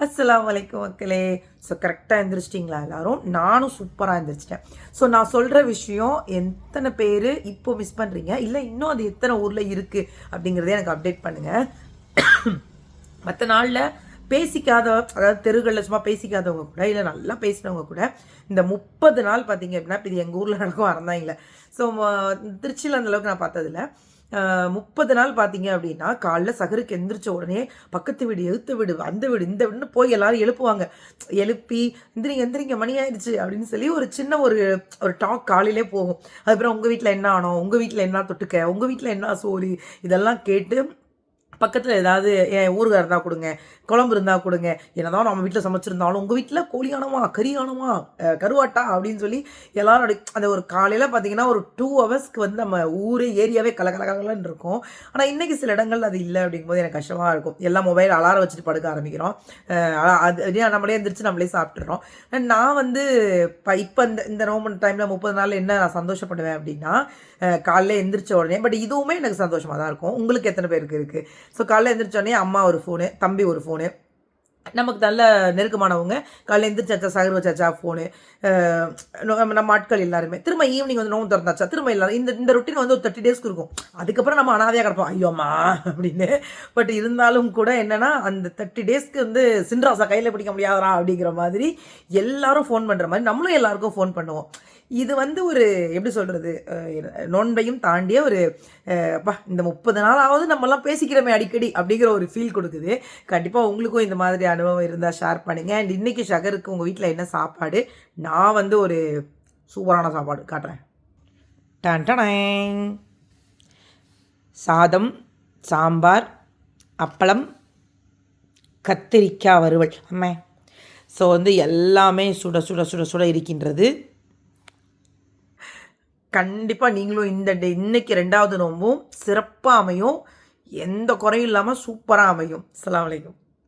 அஸ்ஸலாமு அலைக்கும் மக்களே. ஸோ கரெக்டாக எழுந்திரிச்சிட்டிங்களா எல்லாரும்? நானும் சூப்பராக எழுந்திரிச்சிட்டேன். ஸோ நான் சொல்கிற விஷயம் எத்தனை பேர் இப்போ மிஸ் பண்ணுறீங்க, இல்லை இன்னும் அது எத்தனை ஊரில் இருக்குது அப்படிங்கிறதே எனக்கு அப்டேட் பண்ணுங்கள். மற்ற நாளில் பேசிக்காத, அதாவது தெருகளில் சும்மா பேசிக்காதவங்க கூட, இல்லை நல்லா பேசினவங்க கூட இந்த 30 நாள் பார்த்தீங்க அப்படின்னா, இப்போ இது எங்கள் ஊரில் நடக்கும் வரந்தாங்களே. ஸோ திருச்சியில் அந்தளவுக்கு நான் பார்த்ததில்ல. 30 நாள் பார்த்தீங்க அப்படின்னா, காலைல சகருக்கு எந்திரிச்ச உடனே பக்கத்து வீடு, எழுத்து வீடு, அந்த வீடு, இந்த வீடுன்னு போய் எல்லாரும் எழுப்புவாங்க. எழுப்பி எந்திரிங்க எந்திரிங்க மணி ஆயிடுச்சு அப்படின்னு சொல்லி ஒரு சின்ன ஒரு டாக் காலையிலே போகும். அதுக்கப்புறம் உங்கள் வீட்டில் என்ன ஆனோம், உங்கள் வீட்டில் என்ன தொட்டுக்க, உங்கள் வீட்டில் என்ன சோறு, இதெல்லாம் கேட்டு பக்கத்தில் ஏதாவது ஊறுகாய் இருந்தால் கொடுங்க, குழம்பு இருந்தால் கொடுங்க, என்னதான் நம்ம வீட்டில் சமைச்சிருந்தாலும் உங்கள் வீட்டில் கோழி ஆனமா, கறி ஆனமா, கருவாட்டா அப்படின்னு சொல்லி எல்லாரும் அந்த ஒரு காலையில் பார்த்தீங்கன்னா ஒரு 2 ஹவர்ஸ்க்கு வந்து நம்ம ஊரே ஏரியாவே கலகலகலன்னு இருக்கும். ஆனால் இன்றைக்கி சில இடங்கள் அது இல்லை அப்படிங்கும்போது எனக்கு கஷ்டமாக இருக்கும். எல்லாம் மொபைல் அலாரம் வச்சுட்டு படுக்க ஆரம்பிக்கிறோம். அது நம்மளே எழுந்திரிச்சு நம்மளே சாப்பிட்றோம். நான் வந்து இப்போ இந்த நோம்பு டைமில் 30 நாள் என்ன நான் சந்தோஷப்படுவேன் அப்படின்னா, காலையில் எந்திரிச்ச உடனே, பட் இதுவுமே எனக்கு சந்தோஷமாக தான் இருக்கும். உங்களுக்கு எத்தனை பேருக்கு இருக்குது? ஸோ காலையில் எழுந்திரிச்சோடனே அம்மா ஒரு ஃபோனு, தம்பி ஒரு ஃபோனு, நமக்கு நல்ல நெருக்கமானவங்க காலையில் எழுந்திரிச்சாச்சா, சகர் வச்சாச்சா ஃபோனு, நம்ம ஆட்கள் எல்லாருமே திரும்ப ஈவினிங் வந்து நோம்பு திறந்தாச்சா, திரும்ப எல்லாரும் இந்த ரொட்டீன் வந்து ஒரு 30 டேஸ்க்கு இருக்கும். அதுக்கப்புறம் நம்ம அனாதையாக கிடப்போம், ஐயோம்மா அப்படின்னு. பட் இருந்தாலும் கூட என்னென்னா, அந்த 30 டேஸ்க்கு வந்து சின்ராசா கையில் பிடிக்க முடியாதரா அப்படிங்கிற மாதிரி எல்லாரும் ஃபோன் பண்ணுற மாதிரி நம்மளும் எல்லாருக்கும் ஃபோன் பண்ணுவோம். இது வந்து ஒரு எப்படி சொல்கிறது, நோன்பையும் தாண்டிய ஒரு அப்பா இந்த 30 நாளாவது நம்மலாம் பேசிக்கிறோமே அடிக்கடி அப்படிங்கிற ஒரு ஃபீல் கொடுக்குது. கண்டிப்பாக உங்களுக்கும் இந்த மாதிரி அனுபவம் இருந்தால் ஷேர் பண்ணுங்கள். அண்ட் இன்றைக்கி ஷகருக்கு உங்கள் வீட்டில் என்ன சாப்பாடு? நான் வந்து ஒரு சூப்பரான சாப்பாடு காட்டுறேன். டன் சாதம், சாம்பார், அப்பளம், கத்திரிக்காய் வறுவல். அம்மே ஸோ வந்து எல்லாமே சுட சுட சுட சுட இருக்கின்றது. கண்டிப்பாக நீங்களும் இன்னைக்கு 2வது நோம்பும் சிறப்பாக அமையும், எந்த குறையும் இல்லாமல் சூப்பராக அமையும். அஸ்ஸலாமு அலைக்கும்.